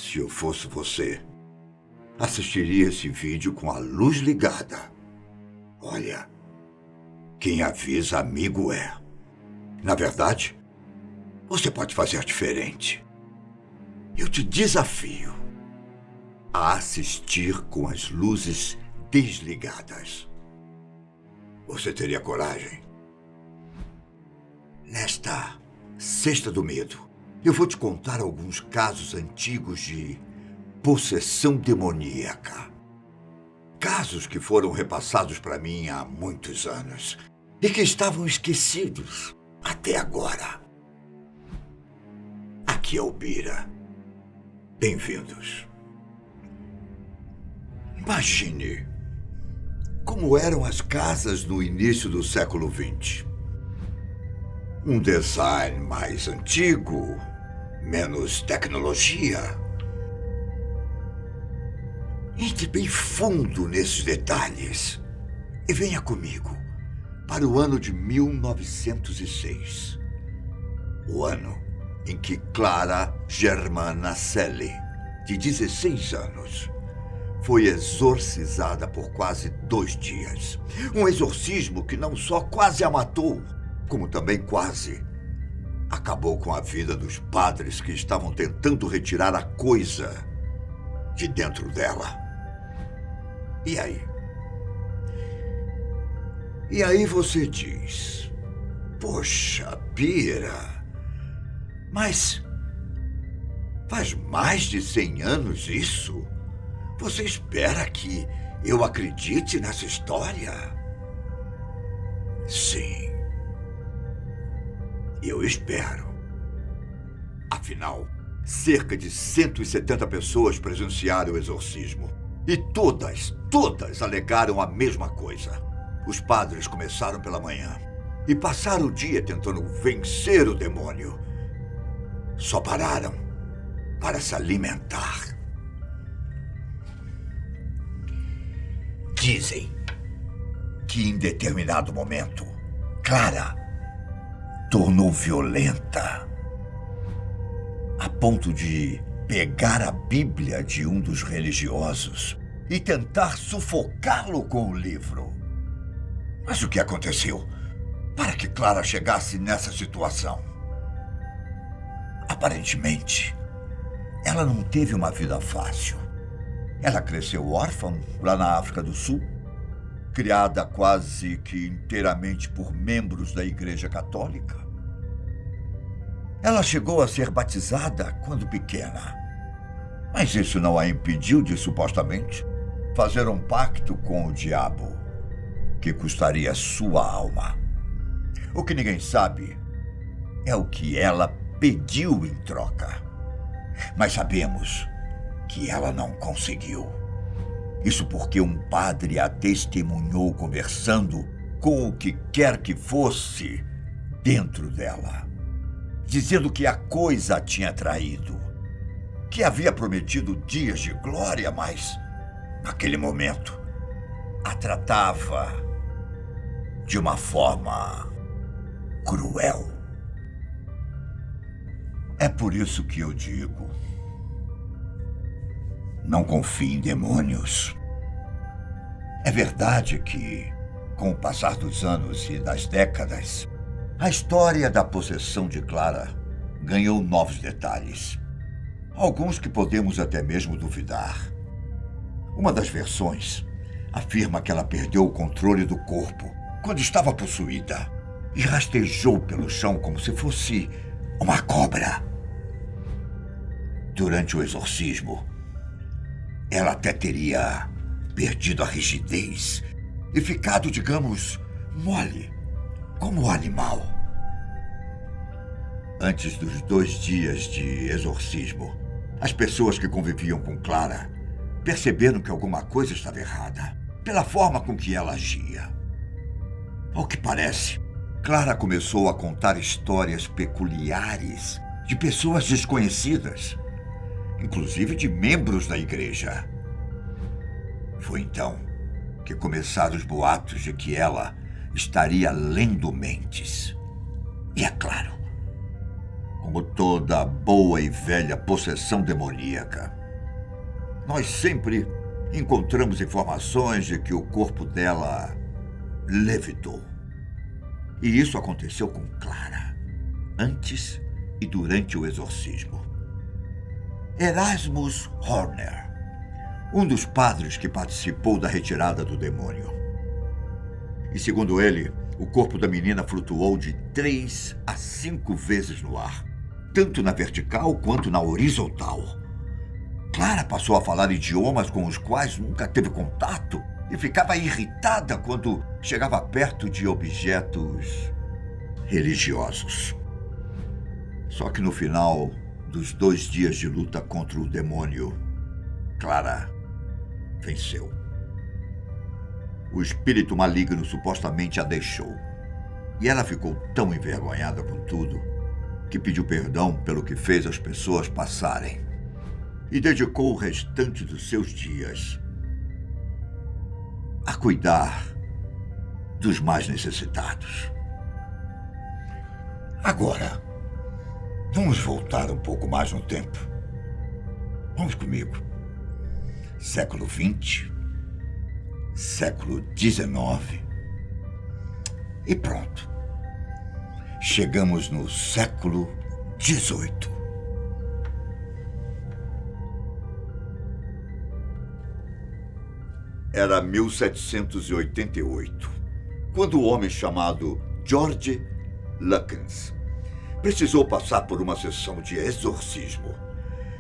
Se eu fosse você, assistiria esse vídeo com a luz ligada. Olha, quem avisa amigo é. Na verdade, você pode fazer diferente. Eu te desafio a assistir com as luzes desligadas. Você teria coragem? Nesta Sexta do Medo, eu vou te contar alguns casos antigos de possessão demoníaca. Casos que foram repassados para mim há muitos anos e que estavam esquecidos até agora. Aqui é o Bira. Bem-vindos. Imagine como eram as casas no início do século XX. Um design mais antigo, menos tecnologia. Entre bem fundo nesses detalhes e venha comigo para o ano de 1906. O ano em que Clara Germana Selle, de 16 anos, foi exorcizada por quase 2 dias. Um exorcismo que não só quase a matou, como também quase acabou com a vida dos padres que estavam tentando retirar a coisa de dentro dela. E aí? E aí você diz: poxa, Bira, mas faz mais de 100 anos isso? Você espera que eu acredite nessa história? Sim. Eu espero. Afinal, cerca de 170 pessoas presenciaram o exorcismo. E todas alegaram a mesma coisa. Os padres começaram pela manhã e passaram o dia tentando vencer o demônio. Só pararam para se alimentar. Dizem que em determinado momento, Clara tornou violenta a ponto de pegar a Bíblia de um dos religiosos e tentar sufocá-lo com o livro. Mas o que aconteceu para que Clara chegasse nessa situação? Aparentemente, ela não teve uma vida fácil. Ela cresceu órfã lá na África do Sul, criada quase que inteiramente por membros da Igreja Católica. Ela chegou a ser batizada quando pequena, mas isso não a impediu de, supostamente, fazer um pacto com o diabo, que custaria sua alma. O que ninguém sabe é o que ela pediu em troca. Mas sabemos que ela não conseguiu. Isso porque um padre a testemunhou conversando com o que quer que fosse dentro dela, dizendo que a coisa a tinha traído, que havia prometido dias de glória, mas, naquele momento, a tratava de uma forma cruel. É por isso que eu digo: não confie em demônios. É verdade que, com o passar dos anos e das décadas, a história da possessão de Clara ganhou novos detalhes. Alguns que podemos até mesmo duvidar. Uma das versões afirma que ela perdeu o controle do corpo quando estava possuída e rastejou pelo chão como se fosse uma cobra. Durante o exorcismo, ela até teria perdido a rigidez e ficado, digamos, mole, como um animal. Antes dos 2 dias de exorcismo, as pessoas que conviviam com Clara perceberam que alguma coisa estava errada, pela forma com que ela agia. Ao que parece, Clara começou a contar histórias peculiares de pessoas desconhecidas, inclusive de membros da igreja. Foi então que começaram os boatos de que ela estaria lendo mentes. E é claro, como toda boa e velha possessão demoníaca, nós sempre encontramos informações de que o corpo dela levitou. E isso aconteceu com Clara, antes e durante o exorcismo. Erasmus Horner, um dos padres que participou da retirada do demônio. E segundo ele, o corpo da menina flutuou de 3 a 5 vezes no ar, tanto na vertical quanto na horizontal. Clara passou a falar idiomas com os quais nunca teve contato e ficava irritada quando chegava perto de objetos religiosos. Só que no final dos 2 dias de luta contra o demônio, Clara venceu. O espírito maligno supostamente a deixou. E ela ficou tão envergonhada com tudo que pediu perdão pelo que fez as pessoas passarem e dedicou o restante dos seus dias a cuidar dos mais necessitados. Agora, vamos voltar um pouco mais no tempo. Vamos comigo. Século XX, século XIX. E pronto. Chegamos no século XVIII. Era 1788, quando o homem chamado George Luckens precisou passar por uma sessão de exorcismo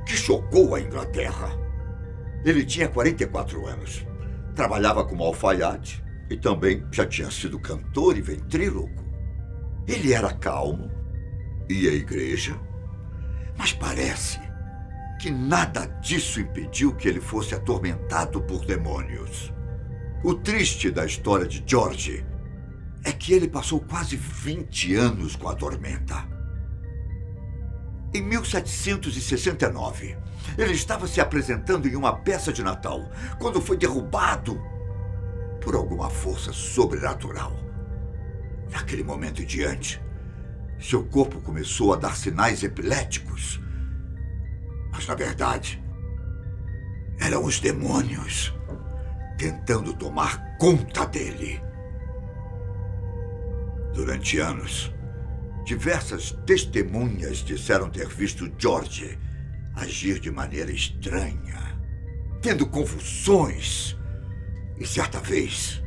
que chocou a Inglaterra. Ele tinha 44 anos, trabalhava como alfaiate e também já tinha sido cantor e ventríloco. Ele era calmo, ia à igreja, mas parece que nada disso impediu que ele fosse atormentado por demônios. O triste da história de George é que ele passou quase 20 anos com a tormenta. Em 1769, ele estava se apresentando em uma peça de Natal quando foi derrubado por alguma força sobrenatural. Daquele momento em diante, seu corpo começou a dar sinais epiléticos. Mas, na verdade, eram os demônios tentando tomar conta dele. Durante anos, diversas testemunhas disseram ter visto George agir de maneira estranha, tendo convulsões e, certa vez,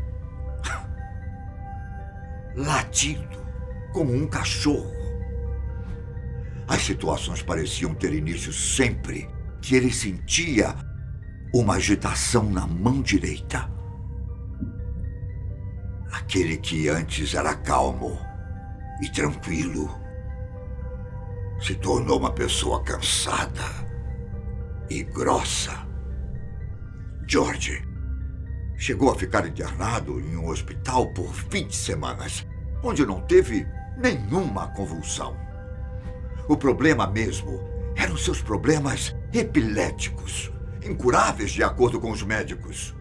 latindo como um cachorro. As situações pareciam ter início sempre que ele sentia uma agitação na mão direita. Aquele que antes era calmo e tranquilo se tornou uma pessoa cansada e grossa. George chegou a ficar internado em um hospital por 20 semanas, onde não teve nenhuma convulsão. O problema mesmo eram seus problemas epiléticos, incuráveis de acordo com os médicos.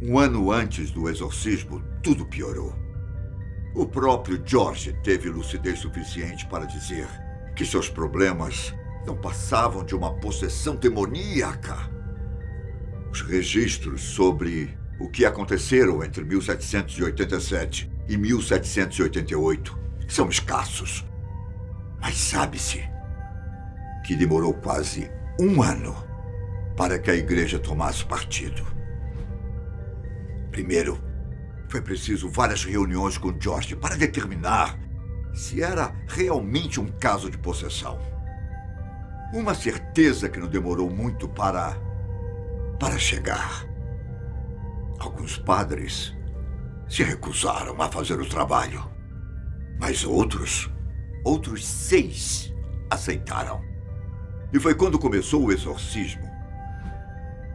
Um ano antes do exorcismo, tudo piorou. O próprio George teve lucidez suficiente para dizer que seus problemas não passavam de uma possessão demoníaca. Os registros sobre o que aconteceram entre 1787 e 1788 são escassos. Mas sabe-se que demorou quase um ano para que a igreja tomasse partido. Primeiro, foi preciso várias reuniões com George para determinar se era realmente um caso de possessão. Uma certeza que não demorou muito para chegar. Alguns padres se recusaram a fazer o trabalho, mas outros 6 aceitaram. E foi quando começou o exorcismo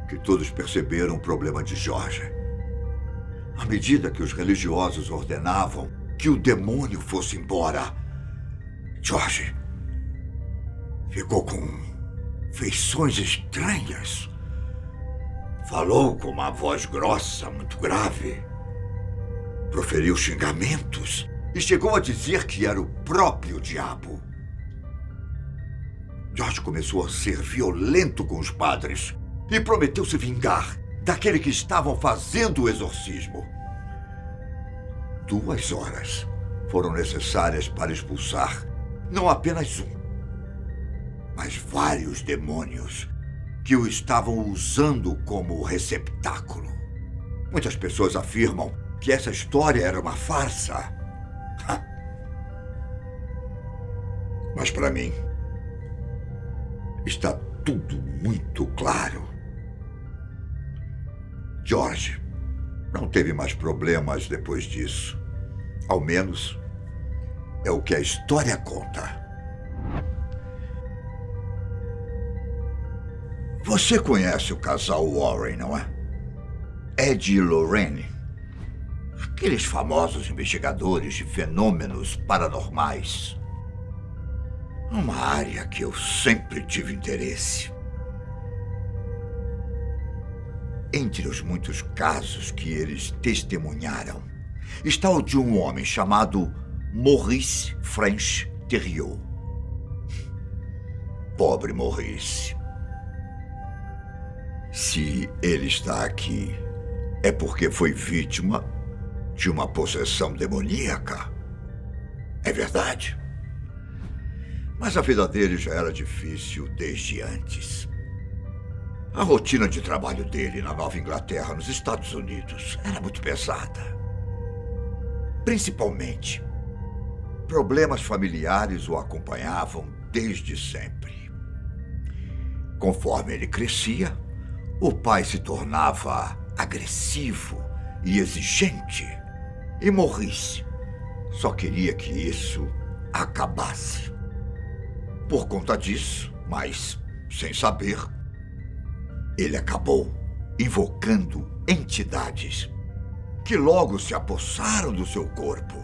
que todos perceberam o problema de George. À medida que os religiosos ordenavam que o demônio fosse embora, George ficou com feições estranhas. Falou com uma voz grossa, muito grave. Proferiu xingamentos e chegou a dizer que era o próprio diabo. George começou a ser violento com os padres e prometeu se vingar daquele que estavam fazendo o exorcismo. 2 horas foram necessárias para expulsar não apenas um, mas vários demônios que o estavam usando como receptáculo. Muitas pessoas afirmam que essa história era uma farsa. Mas para mim, está tudo muito claro. George não teve mais problemas depois disso. Ao menos é o que a história conta. Você conhece o casal Warren, não é? Ed e Lorraine. Aqueles famosos investigadores de fenômenos paranormais. Uma área que eu sempre tive interesse. Entre os muitos casos que eles testemunharam, está o de um homem chamado Maurice French Thériault. Pobre Maurice. Se ele está aqui, é porque foi vítima de uma possessão demoníaca. É verdade. Mas a vida dele já era difícil desde antes. A rotina de trabalho dele na Nova Inglaterra, nos Estados Unidos, era muito pesada. Principalmente, problemas familiares o acompanhavam desde sempre. Conforme ele crescia, o pai se tornava agressivo e exigente. E Maurice só queria que isso acabasse. Por conta disso, mas sem saber, ele acabou invocando entidades que logo se apossaram do seu corpo.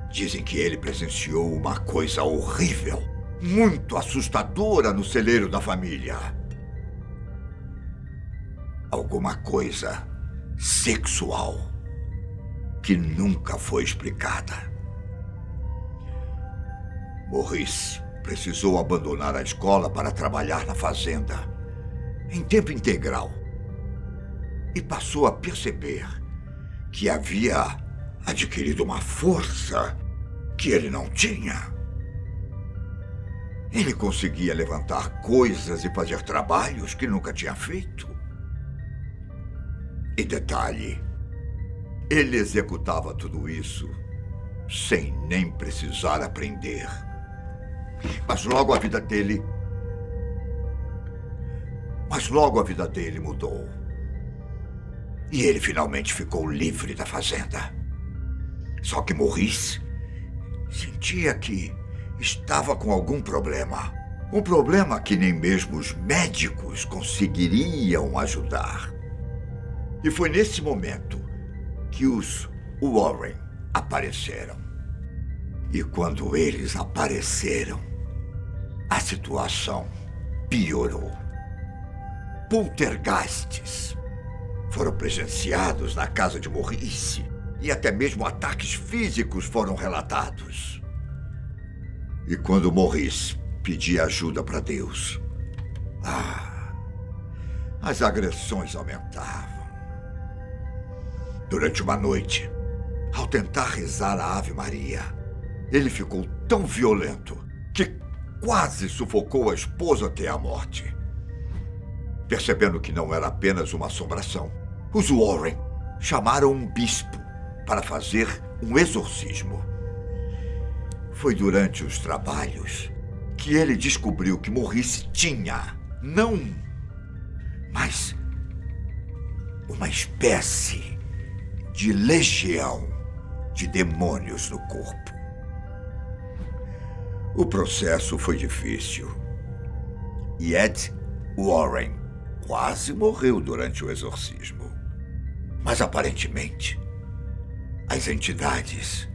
Dizem que ele presenciou uma coisa horrível, muito assustadora no celeiro da família. Alguma coisa sexual que nunca foi explicada. Maurice precisou abandonar a escola para trabalhar na fazenda, em tempo integral, e passou a perceber que havia adquirido uma força que ele não tinha. Ele conseguia levantar coisas e fazer trabalhos que nunca tinha feito. E detalhe, ele executava tudo isso sem nem precisar aprender. Mas logo a vida dele mudou. E ele finalmente ficou livre da fazenda. Só que Maurice sentia que estava com algum problema. Um problema que nem mesmo os médicos conseguiriam ajudar. E foi nesse momento que os Warren apareceram. E quando eles apareceram, a situação piorou. Poltergeists foram presenciados na casa de Maurice e até mesmo ataques físicos foram relatados. E quando Maurice pedia ajuda para Deus, as agressões aumentavam. Durante uma noite, ao tentar rezar a Ave Maria, ele ficou tão violento que quase sufocou a esposa até a morte. Percebendo que não era apenas uma assombração, os Warren chamaram um bispo para fazer um exorcismo. Foi durante os trabalhos que ele descobriu que Maurice tinha, não, mas uma espécie de legião de demônios no corpo. O processo foi difícil. E Ed Warren quase morreu durante o exorcismo. Mas aparentemente, as entidades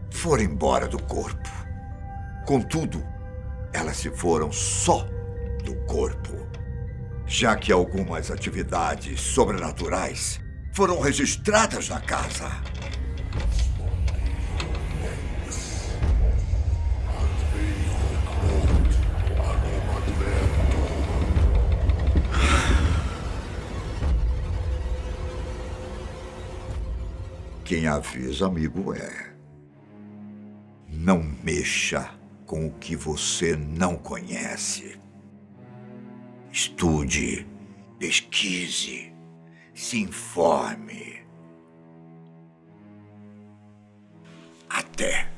foram embora do corpo. Contudo, elas se foram só do corpo, já que algumas atividades sobrenaturais foram registradas na casa. quem avisa, amigo, é. Não mexa com o que você não conhece. Estude, pesquise, se informe. Até.